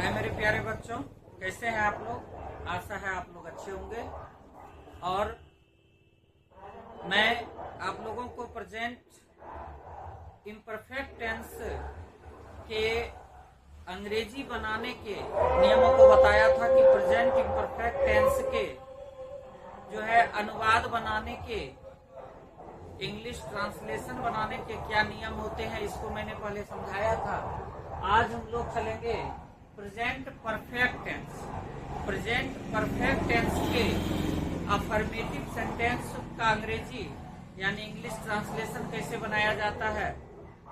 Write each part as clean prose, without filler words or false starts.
है मेरे प्यारे बच्चों, कैसे हैं आप लोग। आशा है आप लोग अच्छे होंगे। और मैं आप लोगों को प्रेजेंट इम्परफेक्ट टेंस के अंग्रेजी बनाने के नियमों को बताया था कि प्रेजेंट इम्परफेक्ट टेंस के जो है अनुवाद बनाने के, इंग्लिश ट्रांसलेशन बनाने के क्या नियम होते हैं, इसको मैंने पहले समझाया था। आज हम लोग चलेंगे present perfect tense. Present perfect tense के अफर्मेटिव सेंटेंस का अंग्रेजी यानी इंग्लिश ट्रांसलेशन कैसे बनाया जाता है,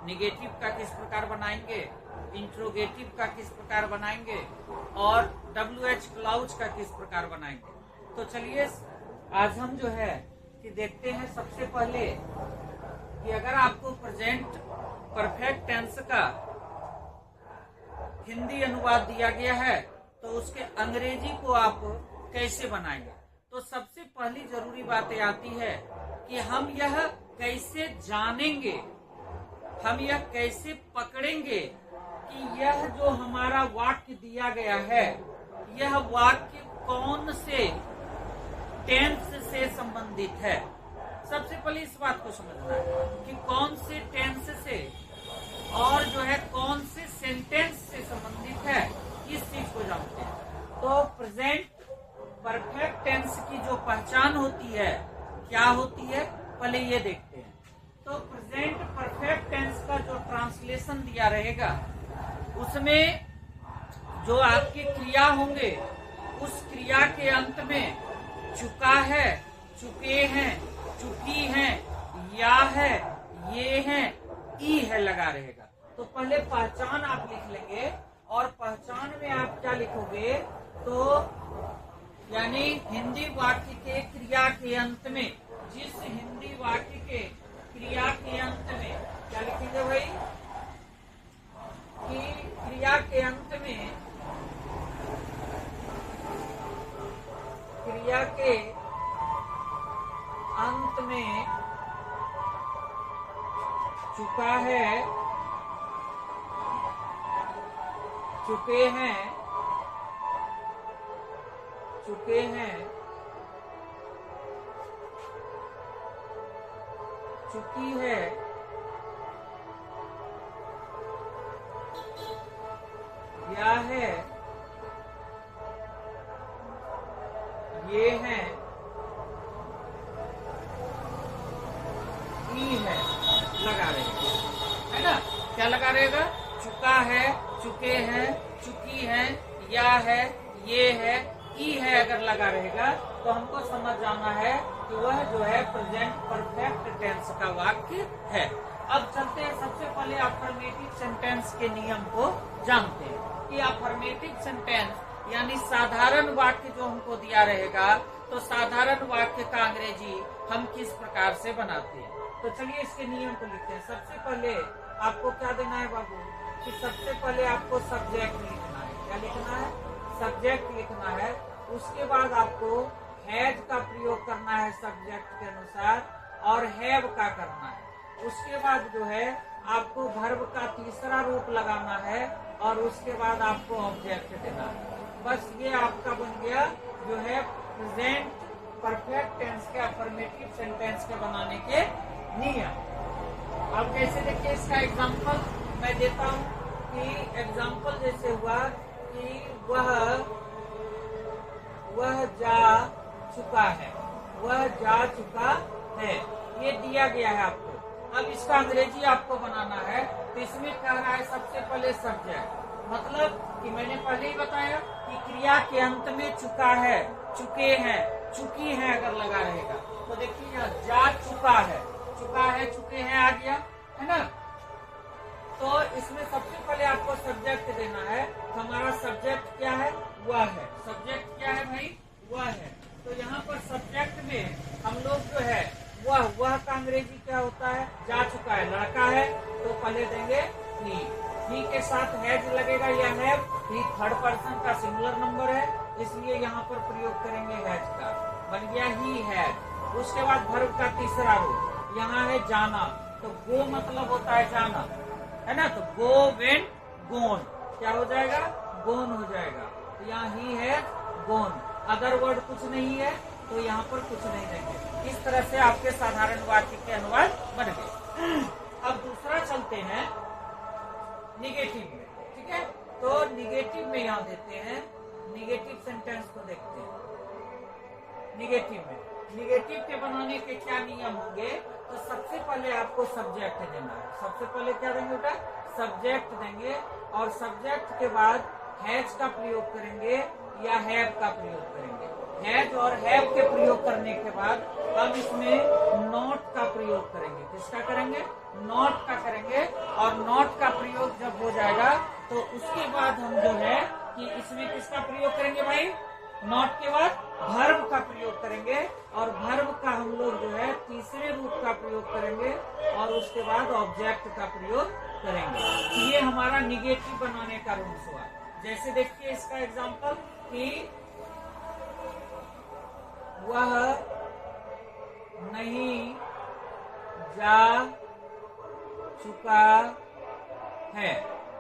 निगेटिव का किस प्रकार बनाएंगे, इंट्रोगेटिव का किस प्रकार बनाएंगे और WH क्लाउज का किस प्रकार बनाएंगे। तो चलिए आज हम जो है कि देखते हैं सबसे पहले कि अगर आपको प्रेजेंट परफेक्ट टेंस का हिंदी अनुवाद दिया गया है तो उसके अंग्रेजी को आप कैसे बनाएंगे। तो सबसे पहली जरूरी बात आती है कि हम यह कैसे जानेंगे, हम यह कैसे पकड़ेंगे कि यह जो हमारा वाक्य दिया गया है यह वाक्य कौन से टेंस से संबंधित है। सबसे पहले इस बात को समझना है कि कौन से टेंस से और जो है कौन से सेंटेंस से संबंधित है, इस चीज को जानते हैं। तो प्रेजेंट परफेक्ट टेंस की जो पहचान होती है क्या होती है, पहले ये देखते हैं। तो प्रेजेंट परफेक्ट टेंस का जो ट्रांसलेशन दिया रहेगा उसमें जो आपके क्रिया होंगे उस क्रिया के अंत में चुका है, चुके हैं, चुकी हैं, या है, ये है, ई है लगा रहेगा। तो पहले पहचान आप लिख लेंगे और पहचान में आप क्या लिखोगे, तो यानी हिंदी वाक्य के क्रिया के अंत में, जिस हिंदी वाक्य के क्रिया के अंत में क्या लिखेंगे भाई, कि क्रिया के अंत में, क्रिया के अंत में चुका है, चुके हैं, चुके हैं, चुकी है, या है, ये है, ई है लगा रहेगा, है ना। क्या लगा रहेगा, चुका है, चुके हैं, चुकी है, या है, ये है, ई है अगर लगा रहेगा तो हमको समझ जाना है कि वह जो है प्रेजेंट परफेक्ट टेंस का वाक्य है। अब चलते हैं सबसे पहले अफर्मेटिव सेंटेंस के नियम को जानते हैं कि अफर्मेटिव सेंटेंस यानी साधारण वाक्य जो हमको दिया रहेगा तो साधारण वाक्य का अंग्रेजी हम किस प्रकार से बनाते हैं। तो चलिए इसके नियम को लिखते हैं। सबसे पहले आपको क्या देना है बाबू, कि सबसे पहले आपको सब्जेक्ट लिखना है। क्या लिखना है, सब्जेक्ट लिखना है। उसके बाद आपको हैज का प्रयोग करना है सब्जेक्ट के अनुसार और हैव का करना है। उसके बाद जो है आपको वर्ब का तीसरा रूप लगाना है और उसके बाद आपको ऑब्जेक्ट देना है। बस ये आपका बन गया जो है प्रेजेंट परफेक्ट टेंस के अफर्मेटिव सेंटेंस के बनाने के नियम। अब कैसे देखिए इसका एग्जांपल मैं देता हूँ कि एग्जांपल जैसे हुआ कि वह जा चुका है, वह जा चुका है, ये दिया गया है आपको। अब इसका अंग्रेजी आपको बनाना है तो इसमें कह रहा है सबसे पहले सब्जेक्ट, मतलब कि मैंने पहले ही बताया कि क्रिया के अंत में चुका है, चुके हैं, चुकी है अगर लगा रहेगा तो देखिए यहाँ जा चुका है, चुका है, चुके हैं आ गया, है ना। तो इसमें सबसे पहले आपको सब्जेक्ट देना है। हमारा सब्जेक्ट क्या है, वह है। सब्जेक्ट क्या है भाई, वह है। तो यहाँ पर सब्जेक्ट में हम लोग जो है वह का अंग्रेजी क्या होता है, जा चुका है, लड़का है तो पहले देंगे ही के साथ हैज लगेगा या हैव। ही थर्ड पर्सन का सिंगुलर नंबर है इसलिए यहाँ पर प्रयोग करेंगे हैज का, बन गया ही हैज। उसके बाद वर्ब का तीसरा रूप यहाँ है जाना, तो गो मतलब होता है जाना, है ना। तो गो, वेंट, गोन, क्या हो जाएगा, गोन हो जाएगा। तो यहाँ ही है गोन, अदर वर्ड कुछ नहीं है तो यहाँ पर कुछ नहीं देंगे। इस तरह से आपके साधारण वाक्य के अनुवाद बन गए। अब दूसरा चलते हैं निगेटिव में, ठीक है। तो निगेटिव में यहाँ देते हैं, निगेटिव सेंटेंस को देखते हैं। निगेटिव के बनाने के क्या नियम होंगे, तो सबसे पहले आपको सब्जेक्ट देना है। सबसे पहले क्या देंगे बेटा, सब्जेक्ट देंगे, और सब्जेक्ट के बाद हैज का प्रयोग करेंगे या हैव का प्रयोग करेंगे। हैज और हैव के प्रयोग करने के बाद अब इसमें नॉट का प्रयोग करेंगे। किसका करेंगे, नॉट का करेंगे। और नॉट का प्रयोग जब हो जाएगा तो उसके बाद हम जो है कि इसमें किसका प्रयोग करेंगे भाई, नॉट के बाद वर्ब का प्रयोग करेंगे, और वर्ब का हम लोग जो है तीसरे रूप का प्रयोग करेंगे, और उसके बाद ऑब्जेक्ट का प्रयोग करेंगे। ये हमारा निगेटिव बनाने का रूल्स हुआ। जैसे देखिए इसका एग्जांपल कि वह नहीं जा चुका है,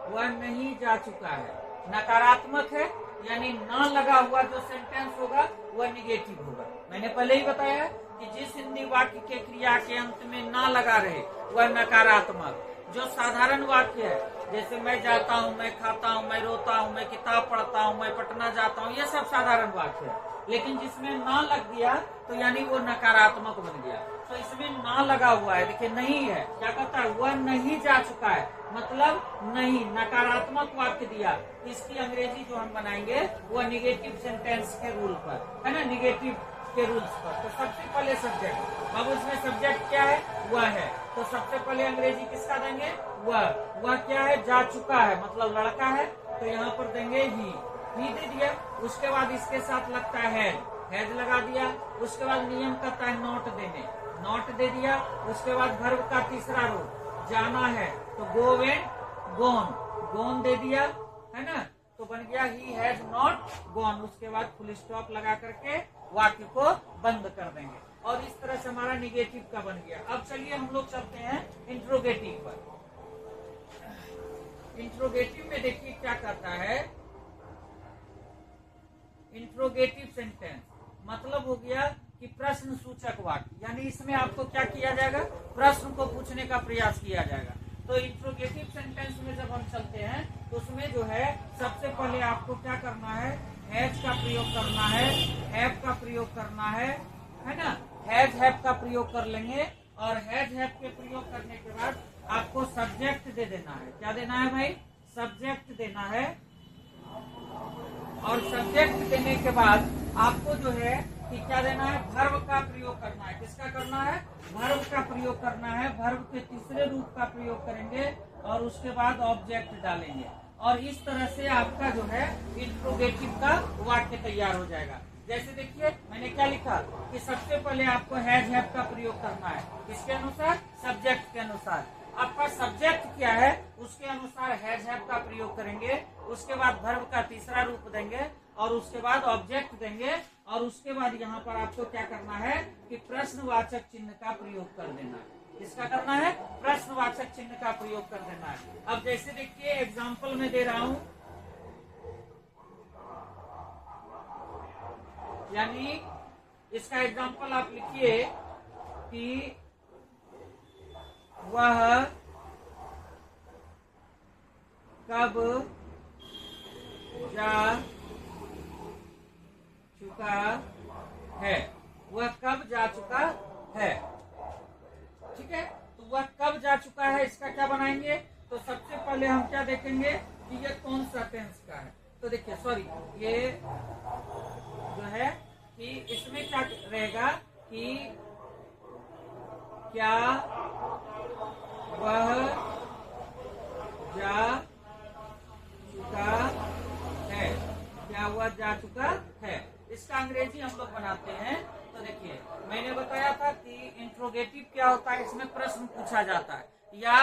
वह नहीं जा चुका है। नकारात्मक है, यानी ना लगा हुआ जो सेंटेंस होगा वह निगेटिव होगा। मैंने पहले ही बताया कि जिस हिंदी वाक्य के क्रिया के अंत में ना लगा रहे वह नकारात्मक। जो साधारण वाक्य है, जैसे मैं जाता हूँ, मैं खाता हूँ, मैं रोता हूँ, मैं किताब पढ़ता हूँ, मैं पटना जाता हूँ, ये सब साधारण वाक्य है। लेकिन जिसमें ना लग गया तो यानी वो नकारात्मक बन गया। तो इसमें ना लगा हुआ है, देखिए नहीं है, क्या कहता है, वह नहीं जा चुका है, मतलब नहीं, नकारात्मक वाक्य दिया। इसकी अंग्रेजी जो हम बनाएंगे वो निगेटिव सेंटेंस के रूल पर है ना, निगेटिव के रूल्स पर। तो सबसे पहले सब्जेक्ट, अब उसमें सब्जेक्ट क्या है, वह है। तो सबसे पहले अंग्रेजी किसका देंगे, वह क्या है, जा चुका है, मतलब लड़का है, तो यहाँ पर देंगे ही दे दिया। उसके बाद इसके साथ लगता है हैज लगा दिया। उसके बाद नियम कहता है नॉट देने, नॉट दे दिया। उसके बाद वर्ब का तीसरा रूप जाना है, तो गो वेंट, गोन, गोन दे दिया, है ना। तो बन गया ही हैज नॉट गॉन। उसके बाद फुल स्टॉप लगा करके वाक्य को बंद कर देंगे, और इस तरह से हमारा निगेटिव का बन गया। अब चलिए हम लोग चलते हैं इंट्रोगेटिव पर। इंट्रोगेटिव में देखिए क्या करता है, इंट्रोगेटिव सेंटेंस मतलब हो गया कि प्रश्न सूचक वाक्य, यानी इसमें आपको क्या किया जाएगा, प्रश्न को पूछने का प्रयास किया जाएगा। तो इंट्रोगेटिव सेंटेंस में जब हम चलते हैं तो उसमें जो है सबसे पहले आपको क्या करना है, हैज का प्रयोग करना है, हैव का प्रयोग करना है ना। हैज हैव का प्रयोग कर लेंगे, और हैज हैव के प्रयोग करने के बाद आपको सब्जेक्ट दे देना है। क्या देना है भाई, सब्जेक्ट देना है। और सब्जेक्ट देने के बाद आपको जो है कि क्या देना है, वर्ब का प्रयोग करना है। किसका करना है, वर्ब का प्रयोग करना है। वर्ब के तीसरे रूप का प्रयोग करेंगे, और उसके बाद ऑब्जेक्ट डालेंगे, और इस तरह से आपका जो है इंट्रोगेटिव का वाक्य तैयार हो जाएगा। जैसे देखिए मैंने क्या लिखा कि सबसे पहले आपको हैज हैव का प्रयोग करना है, किसके अनुसार, सब्जेक्ट के अनुसार। आपका सब्जेक्ट क्या है उसके अनुसार हैज हैव का प्रयोग करेंगे। उसके बाद वर्ब का तीसरा रूप देंगे, और उसके बाद ऑब्जेक्ट देंगे, और उसके बाद यहाँ पर आपको क्या करना है कि प्रश्नवाचक चिन्ह का प्रयोग कर देना है। किसका करना है, प्रश्नवाचक चिन्ह का प्रयोग कर देना है। अब जैसे देखिए एग्जाम्पल में दे रहा हूं, यानी इसका एग्जाम्पल आप लिखिए कि वह कब जा चुका है, वह कब जा चुका है, ठीक है। तो वह कब जा चुका है, इसका क्या बनाएंगे, तो सबसे पहले हम क्या देखेंगे कि ये कौन सा टेंस का है। तो देखिए सॉरी, ये जो है कि इसमें क्या रहेगा कि क्या वह जा चुका है, क्या वह जा चुका है। इसका अंग्रेजी हम लोग बनाते हैं। तो देखिए मैंने बताया था कि इंट्रोगेटिव क्या होता है, इसमें प्रश्न पूछा जाता है, या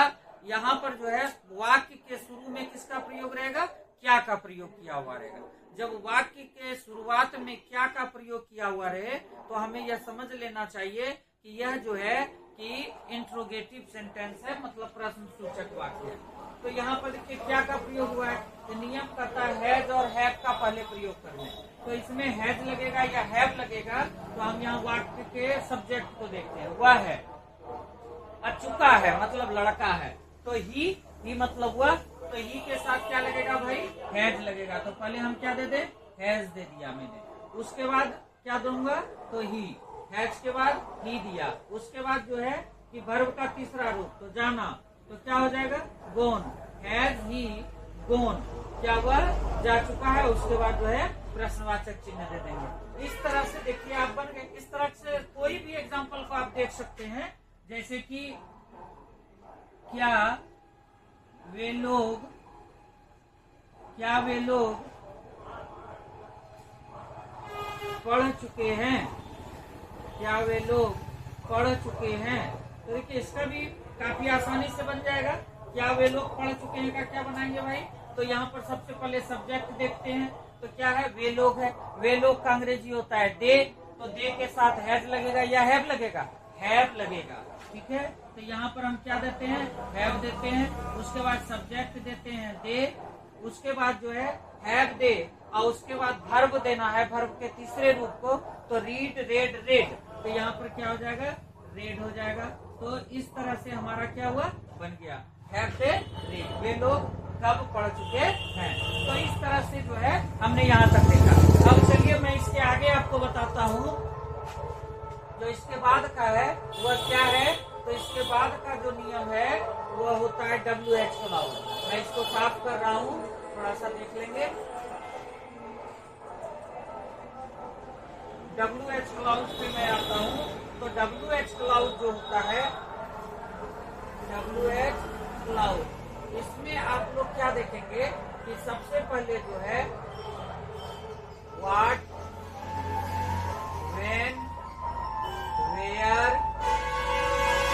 यहाँ पर जो है वाक्य के शुरू में किसका प्रयोग रहेगा, क्या का प्रयोग किया हुआ रहेगा। जब वाक्य के शुरुआत में क्या का प्रयोग किया हुआ रहे तो हमें यह समझ लेना चाहिए कि यह जो है कि इंट्रोगेटिव सेंटेंस है, मतलब प्रश्न सूचक वाक्य है। तो यहाँ पर देखिए क्या का प्रयोग हुआ है, तो नियम कहता है हैज और हैव का पहले प्रयोग करना है। तो इसमें हैज लगेगा या हैव लगेगा, तो हम यहाँ वाक्य के सब्जेक्ट को देखते हैं, वह है, चुका है मतलब लड़का है, तो ही मतलब हुआ, तो ही के साथ क्या लगेगा भाई, हैज लगेगा। तो पहले हम क्या दे दे, हैज दे दिया मैंने, उसके बाद क्या दूंगा, तो ही, हैज के बाद ही दिया, उसके बाद जो है कि वर्ब का तीसरा रूप, तो जाना, तो क्या हो जाएगा, गोन, हैज ही गोन, क्या हुआ, जा चुका है, उसके बाद जो है प्रश्नवाचक चिन्ह दे देंगे। इस तरह से देखिए आप बन गए। इस तरह से कोई भी एग्जाम्पल को आप देख सकते हैं, जैसे कि क्या वे लोग पढ़ चुके हैं, क्या वे लोग पढ़ चुके हैं। तो देखिए इसका भी काफी आसानी से बन जाएगा। क्या वे लोग पढ़ चुके हैं का क्या बनाएंगे भाई, तो यहाँ पर सबसे पहले सब्जेक्ट देखते हैं, तो क्या है, वे लोग है। वे लोग का अंग्रेजी होता है दे, तो दे के साथ हैज लगेगा या हैव लगेगा, हैव लगेगा, ठीक है। तो यहाँ पर हम क्या देते हैं, हैव देते हैं, उसके बाद सब्जेक्ट देते हैं दे, उसके बाद जो है हैव दे, और उसके बाद वर्ब देना है, वर्ब के तीसरे रूप को, तो रीड रेड रेड, तो यहाँ पर क्या हो जाएगा, रेड हो जाएगा। तो इस तरह से हमारा क्या हुआ, बन गया हैव दे रेड, वे लोग कब पढ़ चुके हैं। तो इस तरह से जो है हमने यहाँ तक देखा। अब चलिए मैं इसके आगे आपको बताता हूँ, जो इसके बाद का है वह क्या है। तो इसके बाद का जो नियम है वह होता है WH क्लाउज। मैं इसको साफ कर रहा हूँ, थोड़ा सा देख लेंगे। WH क्लाउज पे मैं आता हूँ। तो WH क्लाउज जो होता है, WH क्लाउज, इसमें आप लोग क्या देखेंगे कि सबसे पहले जो है what, when, where,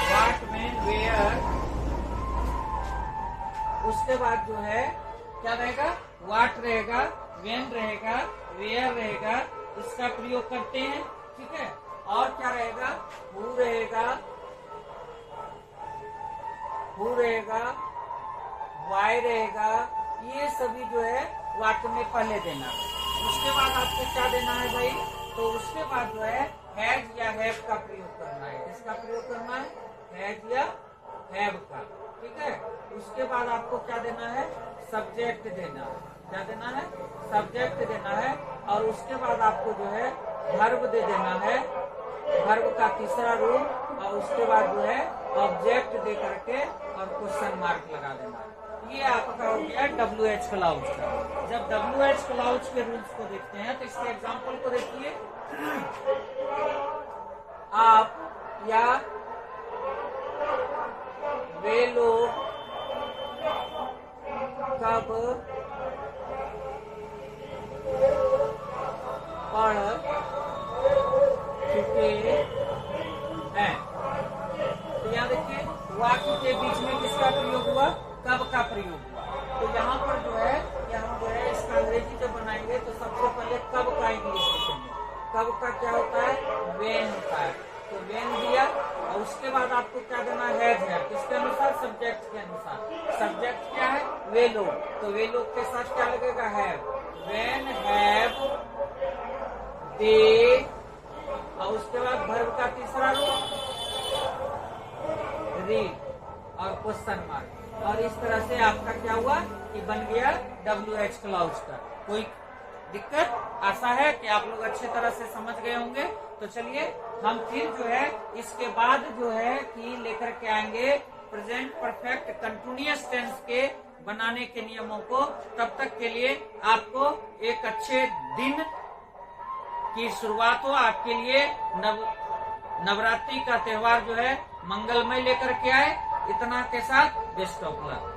what, when, where, उसके बाद जो है क्या रहेगा, व्हाट रहेगा, व्हेन रहेगा, वेयर रहेगा, इसका प्रयोग करते हैं, ठीक है। और क्या रहेगा, हु रहेगा, हु रहेगा, वाई रहेगा, ये सभी जो है वाक्य में पहले देना है। उसके बाद आपको क्या देना है भाई, तो उसके बाद जो है हैज या हैव का प्रयोग करना है। किसका प्रयोग करना है, हैज या हैव का, ठीक है। उसके बाद आपको क्या देना है, सब्जेक्ट देना है। क्या देना है, सब्जेक्ट देना है। और उसके बाद आपको जो है वर्ब दे देना है, वर्ब का तीसरा रूप, और उसके बाद जो है ऑब्जेक्ट दे करके और क्वेश्चन मार्क लगा देना है। ये आपका हो गया WH क्लाउज का। जब WH क्लाउज के रूल्स को देखते हैं तो इसके एग्जांपल को देखिए, आप या वे लोग कब पढ़ चुके हैं। तो यहाँ देखिए वाक्य के बीच में किसका प्रयोग हुआ, कब का प्रयोग हुआ। तो यहाँ पर जो है कि हम जो है इसका अंग्रेजी जब बनाएंगे तो सबसे पहले कब का इंग्लिश लिखेंगे। कब का क्या होता है, वेन होता है, तो वेन दिया, और उसके बाद आपको क्या देना है, किसके अनुसार, सब्जेक्ट के अनुसार। सब्जेक्ट क्या है, वे लोग, तो वे लोग के साथ क्या लगेगा, हैव, वेन, हैव, दे, और उसके बाद वर्ब का तीसरा रूप रीड और क्वेश्चन मार्क। और इस तरह से आपका क्या हुआ कि बन गया WH क्लाउज का। कोई दिक्कत, आशा है कि आप लोग अच्छे तरह से समझ गए होंगे। तो चलिए हम फिर जो है इसके बाद जो है कि लेकर के आएंगे प्रेजेंट परफेक्ट कंटिन्यूअस टेंस के बनाने के नियमों को। तब तक के लिए आपको एक अच्छे दिन की शुरुआत हो, आपके लिए नवरात्रि का त्योहार जो है मंगलमय लेकर के आए। इतना के साथ बेस्ट ऑफ लक।